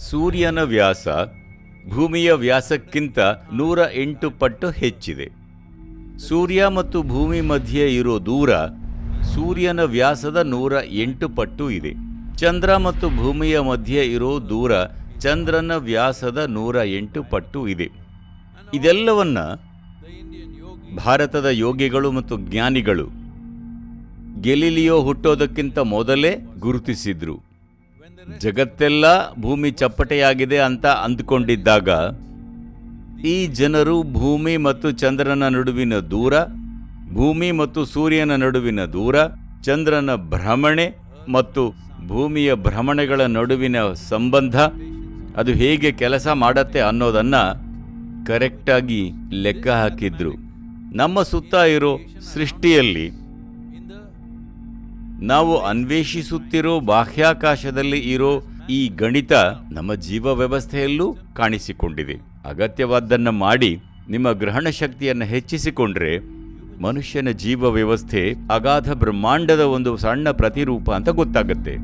ಸೂರ್ಯನ ವ್ಯಾಸ ಭೂಮಿಯ ವ್ಯಾಸಕ್ಕಿಂತ 108 ಪಟ್ಟು ಹೆಚ್ಚಿದೆ. ಸೂರ್ಯ ಮತ್ತು ಭೂಮಿ ಮಧ್ಯೆ ಇರೋ ದೂರ ಸೂರ್ಯನ ವ್ಯಾಸದ 108 ಪಟ್ಟು ಇದೆ. ಚಂದ್ರ ಮತ್ತು ಭೂಮಿಯ ಮಧ್ಯೆ ಇರೋ ದೂರ ಚಂದ್ರನ ವ್ಯಾಸದ 108 ಪಟ್ಟು ಇದೆ. ಇದೆಲ್ಲವನ್ನ ಭಾರತದ ಯೋಗಿಗಳು ಮತ್ತು ಜ್ಞಾನಿಗಳು ಗೆಲಿಲಿಯೋ ಹುಟ್ಟೋದಕ್ಕಿಂತ ಮೊದಲೇ ಗುರುತಿಸಿದ್ರು. ಜಗತ್ತೆಲ್ಲ ಭೂಮಿ ಚಪ್ಪಟೆಯಾಗಿದೆ ಅಂತ ಅಂದುಕೊಂಡಿದ್ದಾಗ ಈ ಜನರು ಭೂಮಿ ಮತ್ತು ಚಂದ್ರನ ನಡುವಿನ ದೂರ, ಭೂಮಿ ಮತ್ತು ಸೂರ್ಯನ ನಡುವಿನ ದೂರ, ಚಂದ್ರನ ಭ್ರಮಣೆ ಮತ್ತು ಭೂಮಿಯ ಭ್ರಮಣೆಗಳ ನಡುವಿನ ಸಂಬಂಧ ಅದು ಹೇಗೆ ಕೆಲಸ ಮಾಡತ್ತೆ ಅನ್ನೋದನ್ನು ಕರೆಕ್ಟಾಗಿ ಲೆಕ್ಕ ಹಾಕಿದ್ರು. ನಮ್ಮ ಸುತ್ತ ಇರೋ ಸೃಷ್ಟಿಯಲ್ಲಿ ನಾವು ಅನ್ವೇಷಿಸುತ್ತಿರೋ ಬಾಹ್ಯಾಕಾಶದಲ್ಲಿ ಇರೋ ಈ ಗಣಿತ ನಮ್ಮ ಜೀವ ವ್ಯವಸ್ಥೆಯಲ್ಲೂ ಕಾಣಿಸಿಕೊಂಡಿದೆ. ಅಗತ್ಯವಾದ್ದನ್ನು ಮಾಡಿ ನಿಮ್ಮ ಗ್ರಹಣ ಶಕ್ತಿಯನ್ನು ಹೆಚ್ಚಿಸಿಕೊಂಡ್ರೆ ಮನುಷ್ಯನ ಜೀವ ವ್ಯವಸ್ಥೆ ಅಗಾಧ ಬ್ರಹ್ಮಾಂಡದ ಒಂದು ಸಣ್ಣ ಪ್ರತಿರೂಪ ಅಂತ ಗೊತ್ತಾಗುತ್ತೆ.